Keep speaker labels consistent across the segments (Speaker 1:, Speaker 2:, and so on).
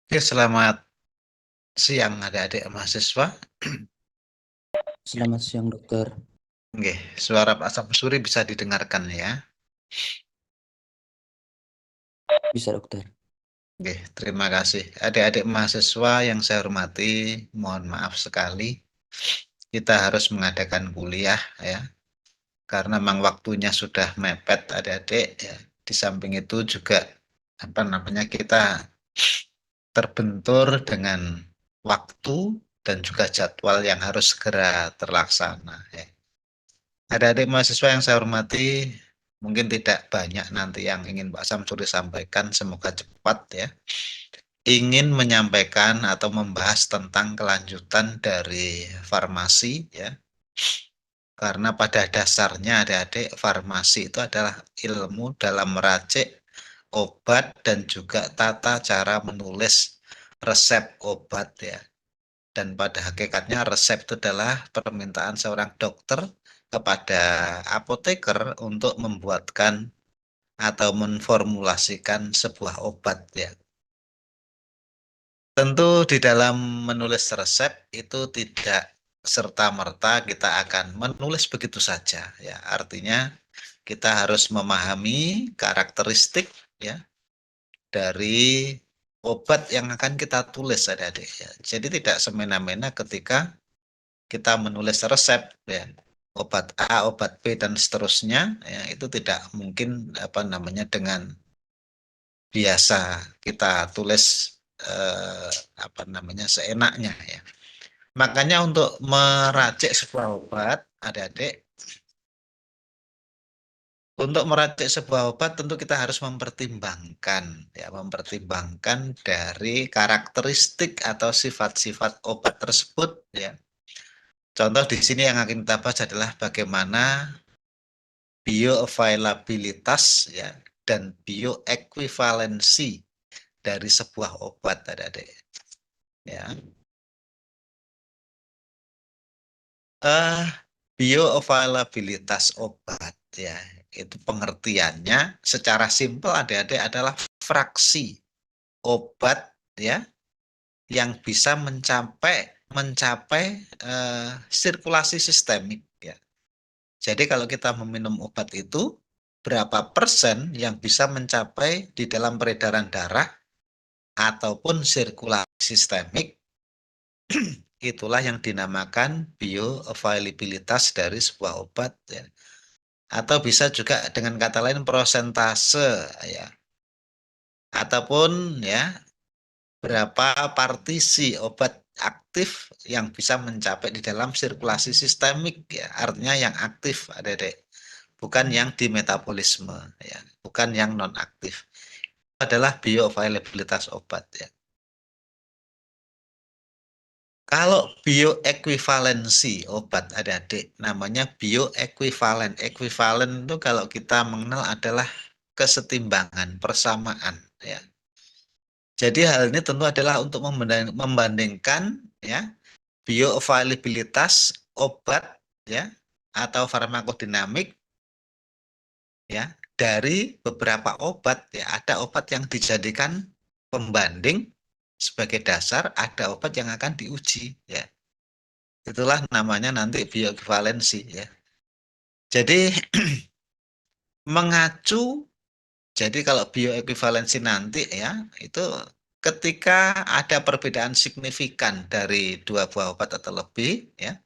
Speaker 1: Oke, selamat siang adik-adik mahasiswa.
Speaker 2: Selamat siang, dokter.
Speaker 1: Oke, suara Pak Samsuri bisa didengarkan ya.
Speaker 2: Bisa, dokter.
Speaker 1: Oke, terima kasih. Adik-adik mahasiswa yang saya hormati, mohon maaf sekali kita harus mengadakan kuliah ya, karena memang waktunya sudah mepet adik-adik ya. Di samping itu juga kita terbentur dengan waktu dan juga jadwal yang harus segera terlaksana ya. Adik-adik mahasiswa yang saya hormati, mungkin tidak banyak nanti yang ingin Pak Samsuri sampaikan, semoga cepat ya. Ingin menyampaikan atau membahas tentang kelanjutan dari farmasi ya. Karena pada dasarnya adik-adik farmasi itu adalah ilmu dalam meracik obat dan juga tata cara menulis resep obat ya. Dan pada hakikatnya resep itu adalah permintaan seorang dokter kepada apoteker untuk membuatkan atau menformulasikan sebuah obat ya. Tentu di dalam menulis resep itu tidak serta-merta kita akan menulis begitu saja ya. Artinya kita harus memahami karakteristik ya dari obat yang akan kita tulis adik-adik ya. Jadi tidak semena-mena ketika kita menulis resep ya, obat A, obat B dan seterusnya ya, itu tidak mungkin dengan biasa kita tulis eh, seenaknya ya. Makanya untuk meracik sebuah obat, adik-adik, untuk meracik sebuah obat tentu kita harus mempertimbangkan ya, mempertimbangkan dari karakteristik atau sifat-sifat obat tersebut ya. Contoh di sini yang akan kita bahas adalah bagaimana bioavailabilitas ya dan bioekuivalensi dari sebuah obat adik-adik. Ya. Eh bioavailabilitas obat ya, itu pengertiannya secara simpel adik-adik adalah fraksi obat ya yang bisa mencapai sirkulasi sistemik ya. Jadi kalau kita meminum obat itu, berapa persen yang bisa mencapai di dalam peredaran darah ataupun sirkulasi sistemik, itulah yang dinamakan bioavailabilitas dari sebuah obat ya. Atau bisa juga dengan kata lain prosentase ya. Ataupun ya berapa partisi obat aktif yang bisa mencapai di dalam sirkulasi sistemik ya. Artinya yang aktif adik-adik, bukan yang di metabolisme ya, bukan yang non aktif. Adalah bioavailabilitas obat ya. Kalau bioekuivalensi obat adik-adik namanya bioekuivalen. Ekuivalen itu kalau kita mengenal adalah kesetimbangan, persamaan ya. Jadi hal ini tentu adalah untuk membandingkan ya bioavailabilitas obat ya atau farmakodinamik ya dari beberapa obat ya. Ada obat yang dijadikan pembanding sebagai dasar, ada obat yang akan diuji ya. Itulah namanya nanti bioekuivalensi ya. Jadi mengacu, jadi kalau bioekuivalensi nanti ya itu ketika ada perbedaan signifikan dari dua buah obat atau lebih ya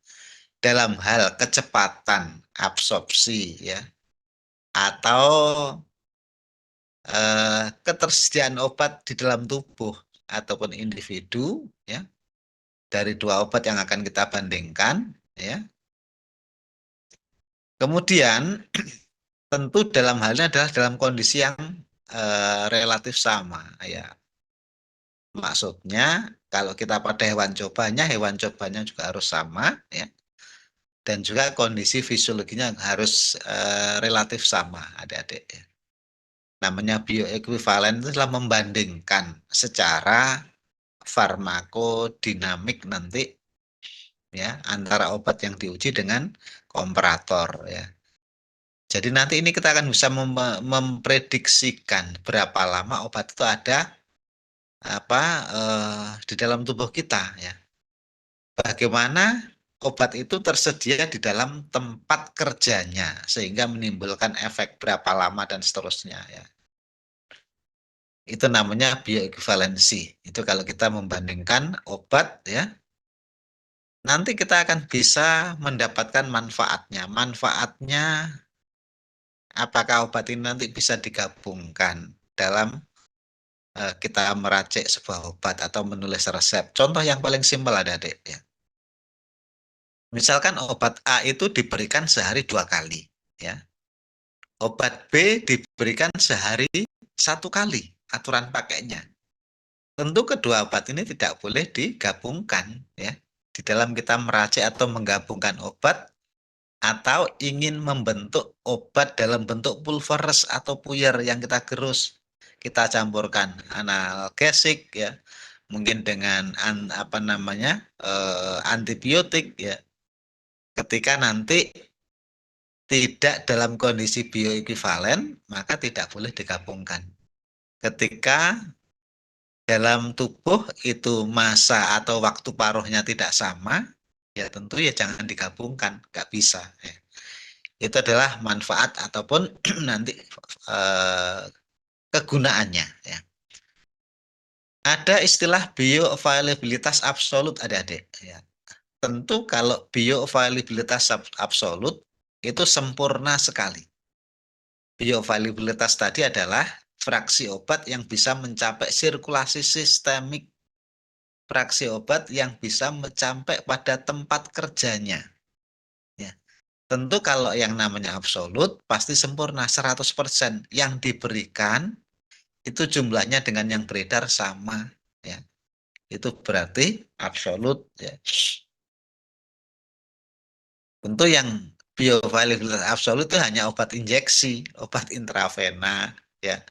Speaker 1: dalam hal kecepatan absorpsi ya atau ketersediaan obat di dalam tubuh ataupun individu ya dari dua obat yang akan kita bandingkan ya. Kemudian tentu dalam halnya adalah dalam kondisi yang relatif sama ya. Maksudnya kalau kita pada hewan cobanya juga harus sama ya. Dan juga kondisi fisiologinya harus relatif sama adik-adik ya. Namanya bioekuivalen itu adalah membandingkan secara farmakodinamik nanti ya antara obat yang diuji dengan komparator ya. Jadi nanti ini kita akan bisa memprediksikan berapa lama obat itu ada di dalam tubuh kita ya. Bagaimana obat itu tersedia di dalam tempat kerjanya sehingga menimbulkan efek berapa lama dan seterusnya ya. Itu namanya bioekuivalensi. Itu kalau kita membandingkan obat ya, nanti kita akan bisa mendapatkan manfaatnya. Manfaatnya apakah obat ini nanti bisa digabungkan dalam kita meracik sebuah obat atau menulis resep. Contoh yang paling simpel ada, Dek, ya. Misalkan obat A itu diberikan sehari 2 kali, ya. Obat B diberikan sehari 1 kali, aturan pakainya. Tentu kedua obat ini tidak boleh digabungkan, ya. Di dalam kita meracik atau menggabungkan obat atau ingin membentuk obat dalam bentuk pulveres atau puyer yang kita gerus, kita campurkan analgesik ya, mungkin dengan antibiotik ya. Ketika nanti tidak dalam kondisi bioekuivalen, maka tidak boleh digabungkan. Ketika dalam tubuh itu masa atau waktu paruhnya tidak sama, ya tentu ya jangan digabungkan, nggak bisa. Ya. Itu adalah manfaat ataupun nanti kegunaannya. Ya. Ada istilah bioavailabilitas absolut, adik-adik. Ya. Tentu kalau bioavailabilitas absolut itu sempurna sekali. Bioavailabilitas tadi adalah fraksi obat yang bisa mencapai sirkulasi sistemik, fraksi obat yang bisa mencapai pada tempat kerjanya. Ya. Tentu kalau yang namanya absolut pasti sempurna 100%. Yang diberikan itu jumlahnya dengan yang beredar sama. Ya. Itu berarti absolut. Ya. Tentu yang bioavailabilitas absolut itu hanya obat injeksi, obat intravena. Ya.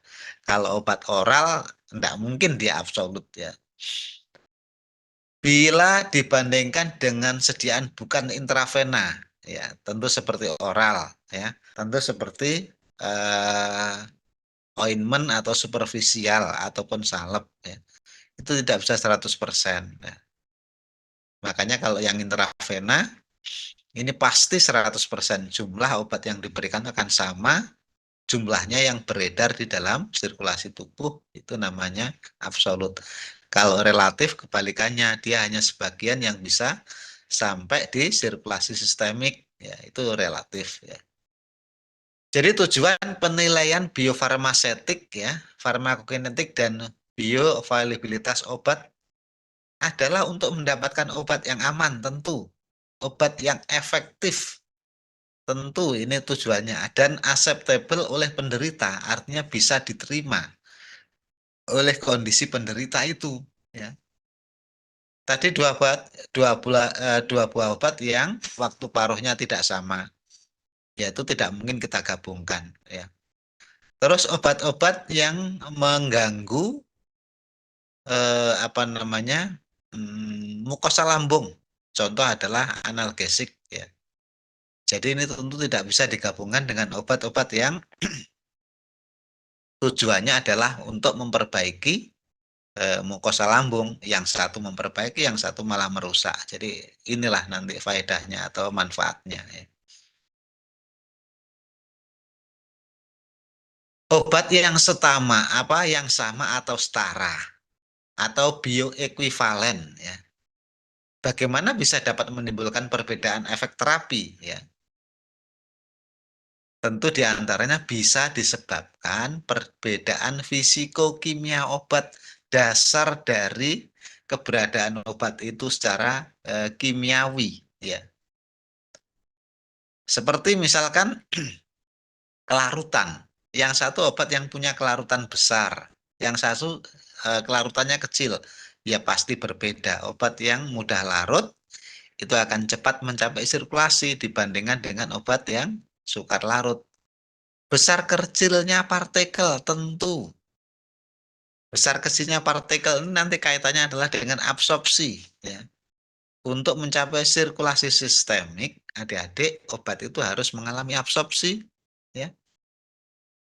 Speaker 1: Kalau obat oral tidak mungkin dia absolut. Ya. Bila dibandingkan dengan sediaan bukan intravena, ya tentu seperti oral, ya tentu seperti ointment atau superficial ataupun salep, ya itu tidak bisa 100%. Ya. Makanya kalau yang intravena ini pasti 100% jumlah obat yang diberikan akan sama, jumlahnya yang beredar di dalam sirkulasi tubuh itu namanya absolut. Kalau relatif kebalikannya, dia hanya sebagian yang bisa sampai di sirkulasi sistemik, ya itu relatif ya. Jadi tujuan penilaian biofarmasetik ya, farmakokinetik dan bioavailabilitas obat adalah untuk mendapatkan obat yang aman tentu, obat yang efektif tentu ini tujuannya dan acceptable oleh penderita, artinya bisa diterima oleh kondisi penderita itu ya. Tadi dua buah obat yang waktu paruhnya tidak sama, yaitu tidak mungkin kita gabungkan ya. Terus obat-obat yang mengganggu mukosa lambung, contoh adalah analgesik ya. Jadi ini tentu tidak bisa digabungkan dengan obat-obat yang tujuannya adalah untuk memperbaiki mukosa lambung, yang satu memperbaiki, yang satu malah merusak. Jadi inilah nanti faedahnya atau manfaatnya. Ya. Obat yang yang sama atau setara, atau bioekuivalen. Ya. Bagaimana bisa dapat menimbulkan perbedaan efek terapi? Ya. Tentu diantaranya bisa disebabkan perbedaan fisikokimia obat, dasar dari keberadaan obat itu secara kimiawi. Ya. Seperti misalkan kelarutan. Yang satu obat yang punya kelarutan besar, yang satu kelarutannya kecil. Ya pasti berbeda. Obat yang mudah larut itu akan cepat mencapai sirkulasi dibandingkan dengan obat yang sukar larut. Besar kecilnya partikel tentu. Besar kecilnya partikel ini nanti kaitannya adalah dengan absorpsi. Ya. Untuk mencapai sirkulasi sistemik, adik-adik, obat itu harus mengalami absorpsi. Ya.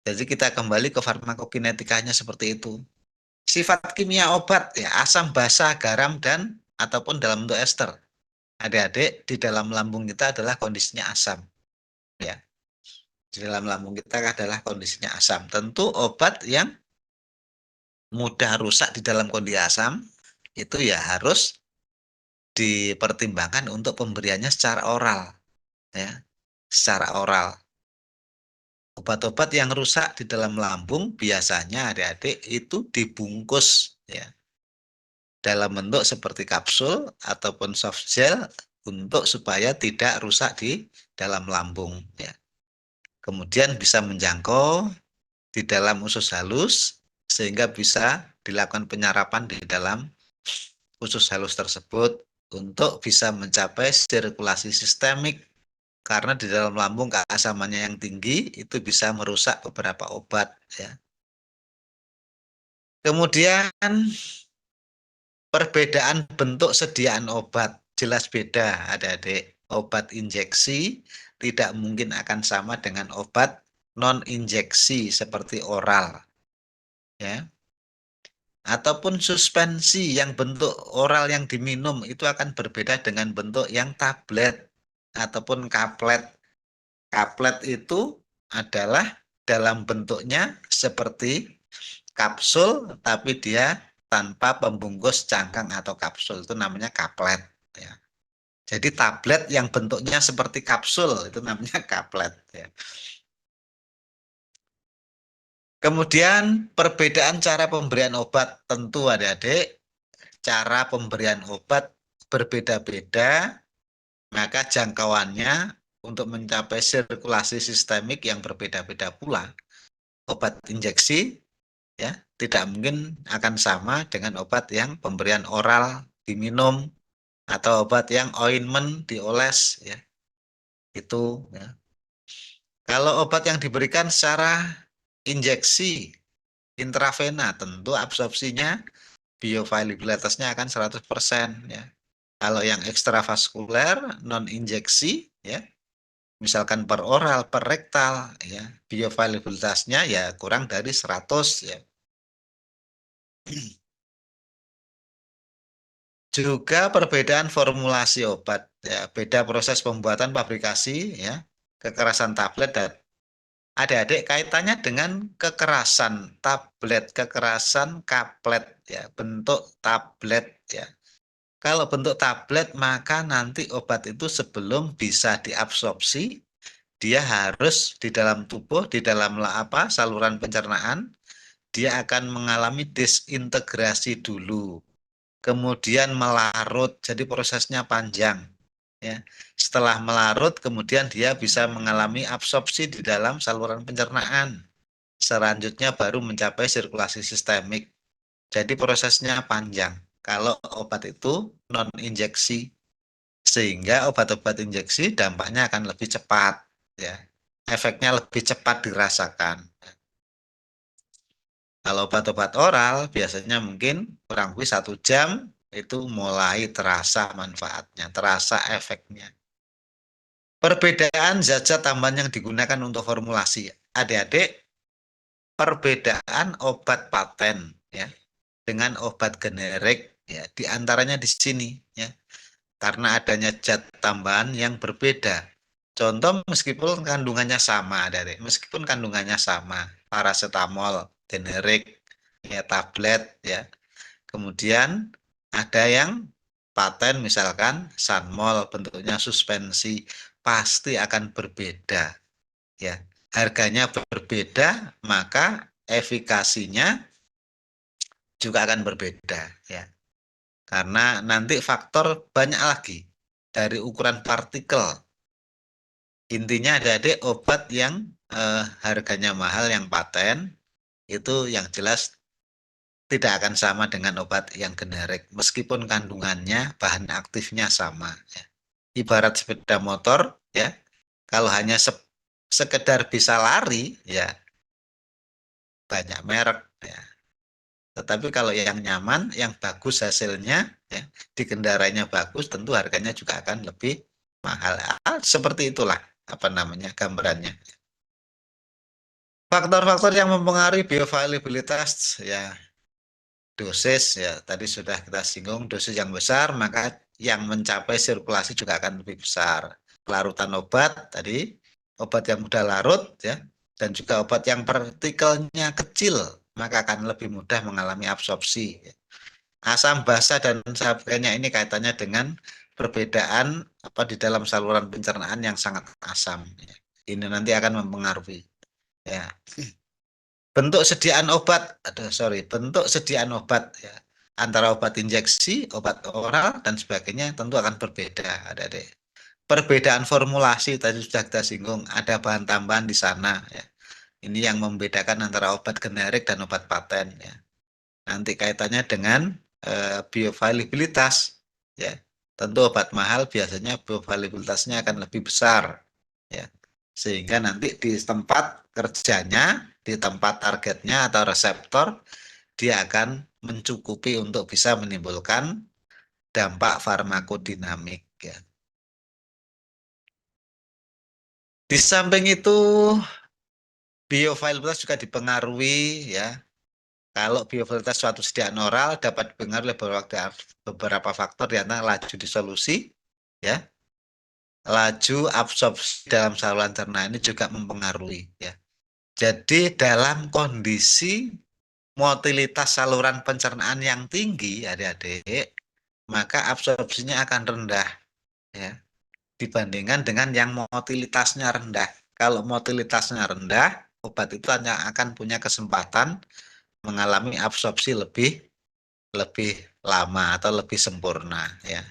Speaker 1: Jadi kita kembali ke farmakokinetikanya seperti itu. Sifat kimia obat ya asam, basa, garam dan ataupun dalam bentuk ester. Adik-adik, di dalam lambung kita adalah kondisinya asam. Ya. Di dalam lambung kita adalah kondisinya asam. Tentu obat yang mudah rusak di dalam kondisi asam itu ya harus dipertimbangkan untuk pemberiannya secara oral, ya, secara oral. Obat-obat yang rusak di dalam lambung biasanya adik-adik itu dibungkus, ya, dalam bentuk seperti kapsul ataupun soft gel untuk supaya tidak rusak di dalam lambung, ya. Kemudian bisa menjangkau di dalam usus halus sehingga bisa dilakukan penyerapan di dalam usus halus tersebut untuk bisa mencapai sirkulasi sistemik, karena di dalam lambung keasamannya yang tinggi itu bisa merusak beberapa obat, ya. Kemudian perbedaan bentuk sediaan obat jelas beda adik-adik. Obat injeksi tidak mungkin akan sama dengan obat non injeksi seperti oral, ya. Ataupun suspensi yang bentuk oral yang diminum itu akan berbeda dengan bentuk yang tablet ataupun kaplet. Kaplet itu adalah dalam bentuknya seperti kapsul tapi dia tanpa pembungkus cangkang atau kapsul, itu namanya kaplet, ya. Jadi tablet yang bentuknya seperti kapsul itu namanya kaplet, ya. Kemudian perbedaan cara pemberian obat, tentu adik-adik cara pemberian obat berbeda-beda, maka jangkauannya untuk mencapai sirkulasi sistemik yang berbeda-beda pula. Obat injeksi ya tidak mungkin akan sama dengan obat yang pemberian oral diminum atau obat yang ointment dioles, ya. Itu, ya. Kalau obat yang diberikan secara injeksi intravena tentu absorpsinya bioavailabilitasnya akan 100%, ya. Kalau yang ekstravaskuler non injeksi, ya, misalkan per oral, per rektal, ya, bioavailabilitasnya ya kurang dari 100, ya. Juga perbedaan formulasi obat, ya, beda proses pembuatan pabrikasi, ya, kekerasan tablet dan adik-adik kaitannya dengan kekerasan tablet, kekerasan kaplet, ya, bentuk tablet, ya. Kalau bentuk tablet maka nanti obat itu sebelum bisa diabsorpsi dia harus di dalam tubuh, di dalam saluran pencernaan, dia akan mengalami disintegrasi dulu. Kemudian melarut, jadi prosesnya panjang, ya. Setelah melarut kemudian dia bisa mengalami absorpsi di dalam saluran pencernaan. Selanjutnya baru mencapai sirkulasi sistemik. Jadi prosesnya panjang kalau obat itu non injeksi, sehingga obat-obat injeksi dampaknya akan lebih cepat, ya. Efeknya lebih cepat dirasakan. Kalau obat-obat oral biasanya mungkin kurang lebih 1 jam itu mulai terasa manfaatnya, terasa efeknya. Perbedaan zat-zat tambahan yang digunakan untuk formulasi. Adik-adik, perbedaan obat paten, ya, dengan obat generik, ya, diantaranya di sini, ya, karena adanya zat tambahan yang berbeda. Contoh meskipun kandungannya sama, adik-adik, meskipun kandungannya sama, paracetamol generik, ya, tablet, ya. Kemudian ada yang paten misalkan Sanmol bentuknya suspensi, pasti akan berbeda, ya. Harganya berbeda, maka efikasinya juga akan berbeda, ya. Karena nanti faktor banyak lagi dari ukuran partikel. Intinya adik-adik obat yang harganya mahal yang paten itu yang jelas tidak akan sama dengan obat yang generik meskipun kandungannya bahan aktifnya sama, ya. Ibarat sepeda motor, ya, kalau hanya sekedar bisa lari ya banyak merek, ya. Tetapi kalau yang nyaman, yang bagus hasilnya, ya, dikendarainya bagus, tentu harganya juga akan lebih mahal. Seperti itulah apa namanya gambarannya. Faktor-faktor yang mempengaruhi bioavailabilitas, ya, dosis ya tadi sudah kita singgung, dosis yang besar maka yang mencapai sirkulasi juga akan lebih besar. Pelarutan obat tadi, obat yang mudah larut ya, dan juga obat yang partikelnya kecil maka akan lebih mudah mengalami absorpsi. Asam basa dan sebagainya ini kaitannya dengan perbedaan apa di dalam saluran pencernaan yang sangat asam. Ini nanti akan mempengaruhi. Ya. Bentuk sediaan obat, bentuk sediaan obat ya antara obat injeksi, obat oral dan sebagainya tentu akan berbeda. Ada perbedaan formulasi tadi sudah kita singgung, ada bahan tambahan di sana ya. Ini yang membedakan antara obat generik dan obat paten ya. Nanti kaitannya dengan bioavailabilitas ya. Tentu obat mahal biasanya bioavailabilitasnya akan lebih besar ya. Sehingga nanti di tempat kerjanya, di tempat targetnya atau reseptor dia akan mencukupi untuk bisa menimbulkan dampak farmakodinamik ya. Di samping itu bioavailabilitas juga dipengaruhi ya. Kalau bioavailabilitas suatu sediaan oral dapat dipengaruhi oleh beberapa faktor di antara laju disolusi, ya, laju absorpsi dalam saluran cerna ini juga mempengaruhi, ya. Jadi dalam kondisi motilitas saluran pencernaan yang tinggi, adik-adik, maka absorpsinya akan rendah, ya, dibandingkan dengan yang motilitasnya rendah. Kalau motilitasnya rendah, obat itu hanya akan punya kesempatan mengalami absorpsi lebih lebih lama atau lebih sempurna ya.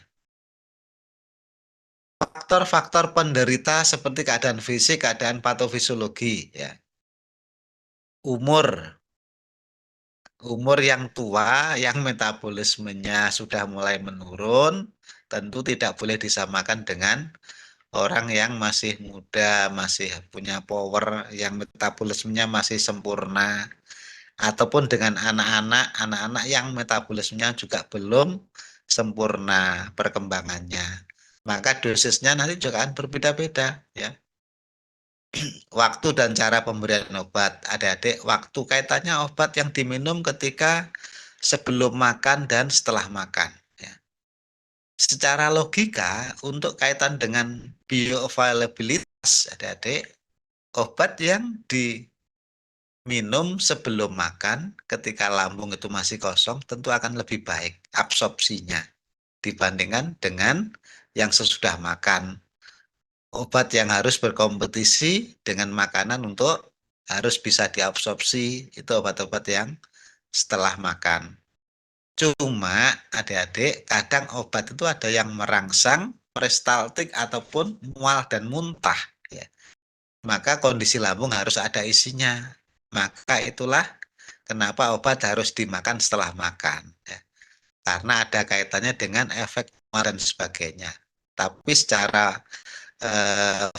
Speaker 1: Faktor-faktor penderita seperti keadaan fisik, keadaan patofisiologi ya. Umur yang tua, yang metabolismenya sudah mulai menurun, tentu tidak boleh disamakan dengan orang yang masih muda, masih punya power, yang metabolismenya masih sempurna, ataupun dengan anak-anak yang metabolismenya juga belum sempurna perkembangannya. Maka dosisnya nanti juga akan berbeda-beda ya. Waktu dan cara pemberian obat. Adik-adik, waktu kaitannya obat yang diminum ketika sebelum makan dan setelah makan ya. Secara logika untuk kaitan dengan bioavailabilitas adik-adik, obat yang diminum sebelum makan ketika lambung itu masih kosong tentu akan lebih baik absorpsinya dibandingkan dengan yang sesudah makan. Obat yang harus berkompetisi dengan makanan untuk harus bisa diabsorpsi itu obat-obat yang setelah makan. Cuma adik-adik kadang obat itu ada yang merangsang, peristaltik ataupun mual dan muntah ya. Maka kondisi lambung harus ada isinya. Maka itulah kenapa obat harus dimakan setelah makan ya. Karena ada kaitannya dengan efek mual dan sebagainya. Tapi secara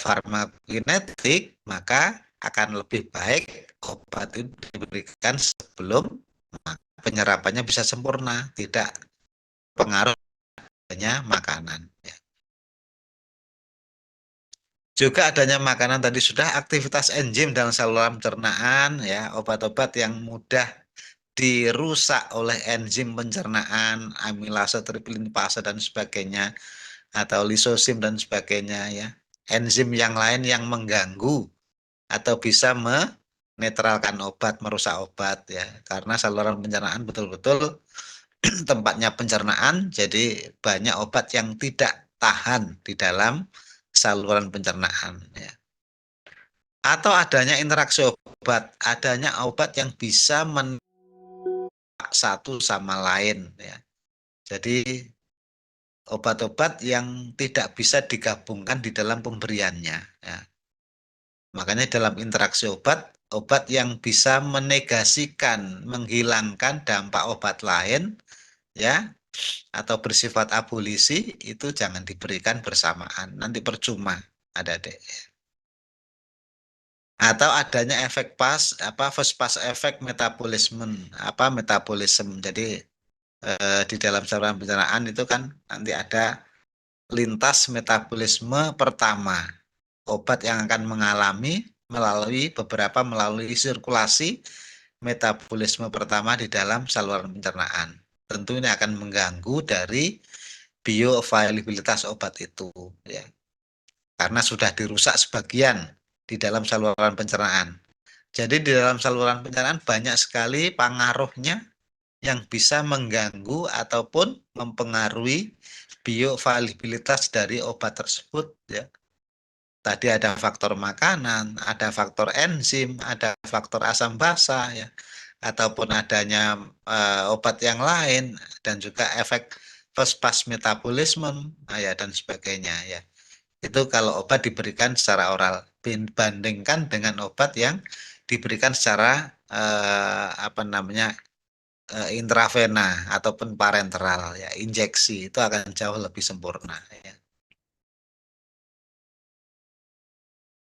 Speaker 1: farmakokinetik maka akan lebih baik obat itu diberikan sebelum penyerapannya bisa sempurna, tidak pengaruhnya makanan. Juga adanya makanan tadi sudah aktivitas enzim dalam saluran pencernaan ya, obat-obat yang mudah dirusak oleh enzim pencernaan, amilase, triplinipase dan sebagainya atau lisosim dan sebagainya ya. Enzim yang lain yang mengganggu atau bisa menetralkan obat, merusak obat ya. Karena saluran pencernaan betul-betul tempatnya pencernaan, jadi banyak obat yang tidak tahan di dalam saluran pencernaan ya. Atau adanya interaksi obat, adanya obat yang bisa satu sama lain ya. Jadi obat-obat yang tidak bisa digabungkan di dalam pemberiannya ya. Makanya dalam interaksi obat, obat yang bisa menegasikan, menghilangkan dampak obat lain, ya, atau bersifat abolisi, itu jangan diberikan bersamaan. Nanti percuma, ada deh. Atau adanya efek pas, first pass efek metabolisme, metabolisme. Jadi di dalam saluran pencernaan itu kan nanti ada lintas metabolisme pertama. Obat yang akan melalui sirkulasi metabolisme pertama di dalam saluran pencernaan. Tentu ini akan mengganggu dari bioavailabilitas obat itu, ya. Karena sudah dirusak sebagian di dalam saluran pencernaan. Jadi di dalam saluran pencernaan banyak sekali pengaruhnya yang bisa mengganggu ataupun mempengaruhi bioavailabilitas dari obat tersebut, ya. Tadi ada faktor makanan, ada faktor enzim, ada faktor asam basa, ya, ataupun adanya obat yang lain, dan juga efek fast metabolisme, ya, dan sebagainya, ya. Itu kalau obat diberikan secara oral, bandingkan dengan obat yang diberikan secara apa namanya, intravena ataupun parenteral, ya, injeksi, itu akan jauh lebih sempurna, ya.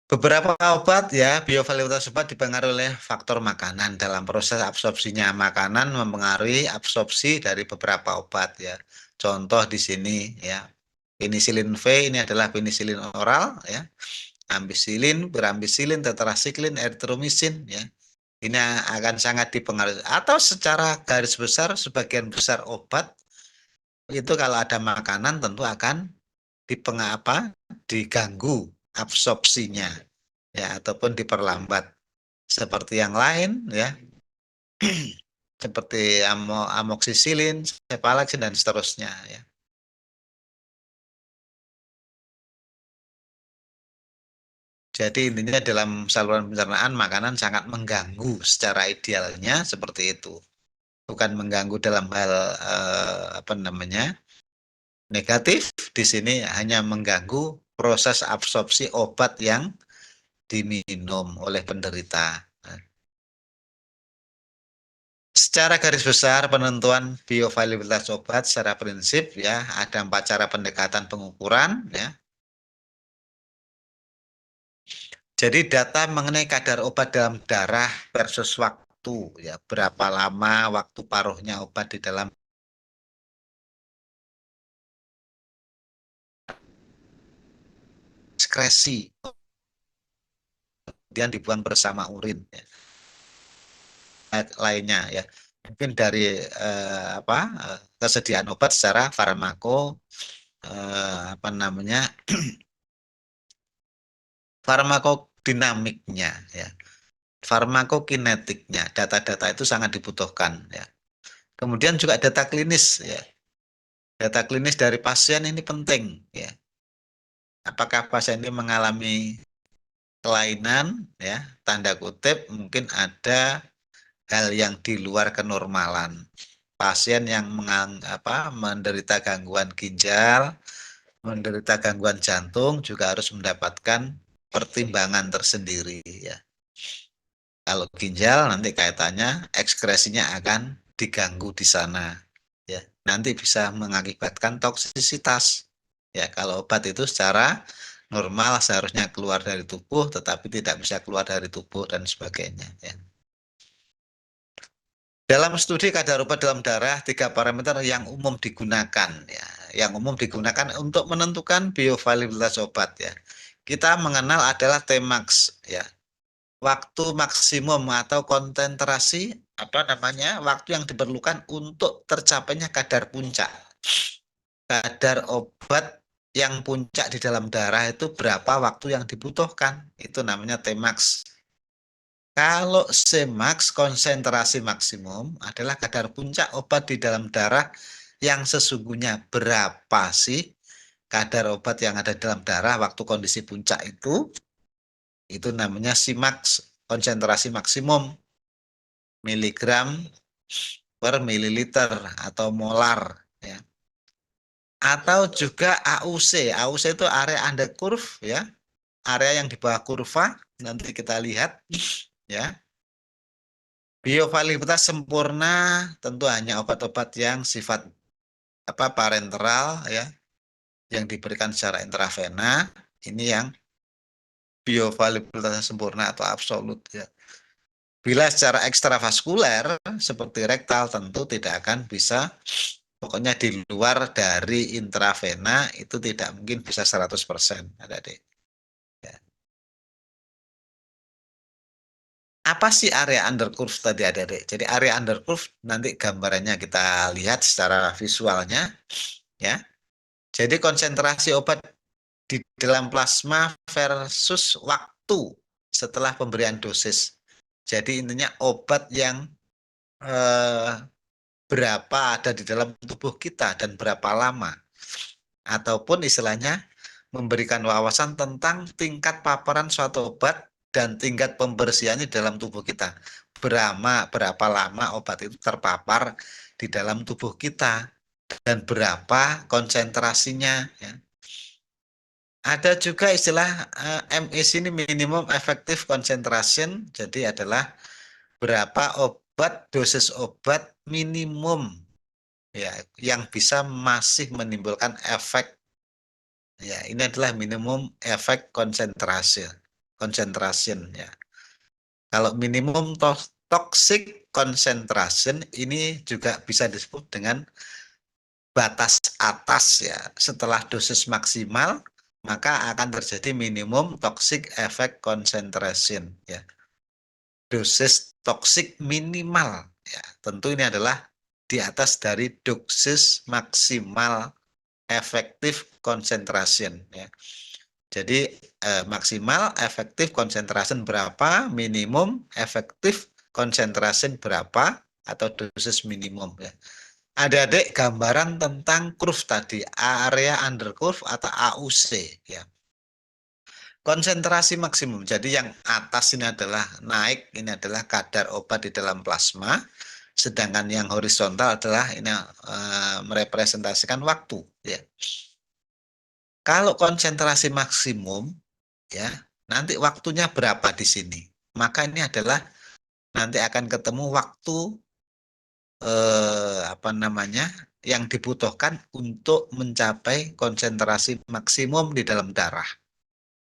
Speaker 1: Beberapa obat, ya, bioavailabilitas obat dipengaruhi oleh faktor makanan. Dalam proses absorpsinya, makanan mempengaruhi absorpsi dari beberapa obat, ya. Contoh di sini, ya, penisilin V ini adalah penisilin oral, ya. Ampicillin, berampicillin, tetrasiklin, erythromycin, ya. Ini akan sangat dipengaruhi. Atau secara garis besar, sebagian besar obat itu kalau ada makanan tentu akan diganggu absorpsinya, ya, ataupun diperlambat. Seperti yang lain, ya, seperti amoksisilin, cepalexin, dan seterusnya, ya. Jadi intinya dalam saluran pencernaan makanan sangat mengganggu secara idealnya seperti itu. Bukan mengganggu dalam hal apa namanya, negatif. Di sini hanya mengganggu proses absorpsi obat yang diminum oleh penderita. Secara garis besar penentuan bioavailabilitas obat secara prinsip, ya, ada 4 cara pendekatan pengukuran, ya. Jadi data mengenai kadar obat dalam darah versus waktu, ya, berapa lama waktu paruhnya obat di dalam ekskresi, kemudian dibuang bersama urin, ya, lainnya, ya. Mungkin dari apa, kesediaan obat secara farmako, apa namanya, farmakodinamiknya, ya, farmakokinetiknya, data-data itu sangat dibutuhkan, ya. Kemudian juga data klinis, ya, data klinis dari pasien ini penting, ya. Apakah pasien ini mengalami kelainan, ya, tanda kutip, mungkin ada hal yang di luar kenormalan. Pasien yang menderita gangguan ginjal, menderita gangguan jantung juga harus mendapatkan pertimbangan tersendiri, ya. Kalau ginjal nanti kaitannya ekskresinya akan diganggu di sana, ya. Nanti bisa mengakibatkan toksisitas. Ya, kalau obat itu secara normal seharusnya keluar dari tubuh tetapi tidak bisa keluar dari tubuh dan sebagainya, ya. Dalam studi kadar obat dalam darah, 3 parameter yang umum digunakan, ya, yang umum digunakan untuk menentukan bioavailabilitas obat, ya. Kita mengenal adalah Tmax, ya, waktu maksimum atau konsentrasi, apa namanya, waktu yang diperlukan untuk tercapainya kadar puncak. Kadar obat yang puncak di dalam darah itu berapa waktu yang dibutuhkan, itu namanya Tmax. Kalau Cmax, konsentrasi maksimum, adalah kadar puncak obat di dalam darah yang sesungguhnya. Berapa sih kadar obat yang ada di dalam darah waktu kondisi puncak itu namanya Cmax, konsentrasi maksimum, miligram per mililiter atau molar, ya. Atau juga AUC. AUC itu area under curve, ya, area yang di bawah kurva. Nanti kita lihat, ya. Bioavailabilitas sempurna tentu hanya obat-obat yang sifat parenteral, ya, yang diberikan secara intravena. Ini yang bioavailabilitasnya sempurna atau absolut, ya. Bila secara ekstravaskuler seperti rektal tentu tidak akan bisa, pokoknya di luar dari intravena itu tidak mungkin bisa 100%, ada deh. Ya. Apa sih area under curve tadi adik-adik? Jadi area under curve nanti gambarannya kita lihat secara visualnya ya. Jadi konsentrasi obat di dalam plasma versus waktu setelah pemberian dosis. Jadi intinya obat yang berapa ada di dalam tubuh kita dan berapa lama. Ataupun istilahnya memberikan wawasan tentang tingkat paparan suatu obat dan tingkat pembersihannya dalam tubuh kita. Berapa lama obat itu terpapar di dalam tubuh kita dan berapa konsentrasinya. Ya. Ada juga istilah MEC ini minimum effective concentration, jadi adalah berapa obat, dosis obat minimum ya yang bisa masih menimbulkan efek. Ya, ini adalah minimum efek concentration ya. Kalau minimum toxic concentration ini juga bisa disebut dengan batas atas ya. Setelah dosis maksimal maka akan terjadi minimum toxic effect concentration ya. Dosis toksik minimal ya. Tentu ini adalah di atas dari dosis maksimal efektif concentration ya. Jadi maksimal efektif concentration berapa, minimum efektif concentration berapa atau dosis minimum ya. Adik-adik gambaran tentang curve tadi, area under curve atau AUC ya. Konsentrasi maksimum. Jadi yang atas ini adalah naik, ini adalah kadar obat di dalam plasma. Sedangkan yang horizontal adalah ini merepresentasikan waktu ya. Kalau konsentrasi maksimum ya, nanti waktunya berapa di sini? Maka ini adalah nanti akan ketemu waktu yang dibutuhkan untuk mencapai konsentrasi maksimum di dalam darah.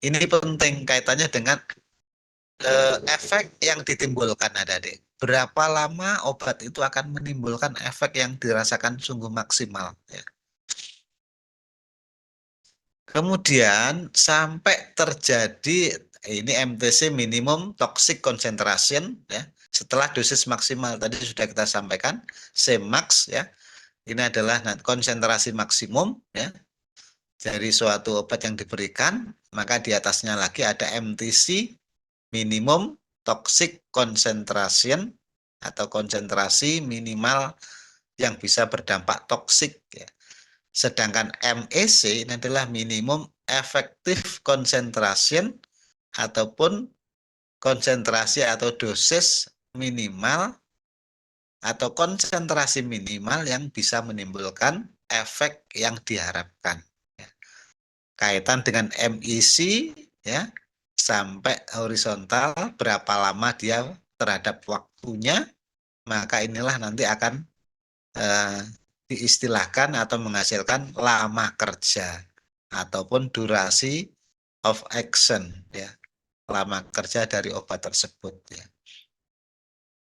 Speaker 1: Ini penting kaitannya dengan efek yang ditimbulkan adik-adik. Berapa lama obat itu akan menimbulkan efek yang dirasakan sungguh maksimal. Ya. Kemudian sampai terjadi ini MTC minimum toxic concentration ya. Setelah dosis maksimal tadi sudah kita sampaikan Cmax ya. Ini adalah konsentrasi maksimum ya dari suatu obat yang diberikan, maka di atasnya lagi ada MTC minimum toxic concentration atau konsentrasi minimal yang bisa berdampak toksik ya. Sedangkan MEC ini adalah minimum effective concentration ataupun konsentrasi atau dosis minimal atau konsentrasi minimal yang bisa menimbulkan efek yang diharapkan. Kaitan dengan MEC ya sampai horizontal berapa lama dia terhadap waktunya, maka inilah nanti akan diistilahkan atau menghasilkan lama kerja ataupun durasi of action ya, lama kerja dari obat tersebut ya.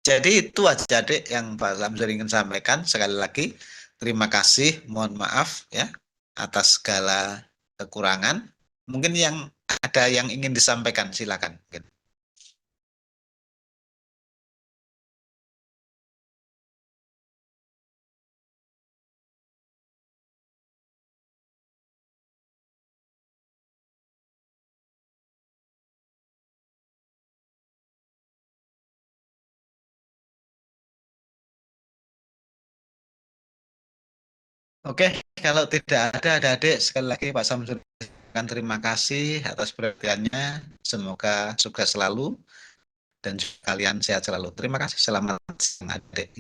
Speaker 1: Jadi itu aja adik yang Pak Samsur ingin sampaikan. Sekali lagi terima kasih, mohon maaf ya atas segala kekurangan. Mungkin yang ada yang ingin disampaikan silakan. Oke, kalau tidak ada adik-adik, sekali lagi Pak Samsur terima kasih atas perhatiannya. Semoga sukses selalu dan kalian sehat selalu. Terima kasih. Selamat siang adik.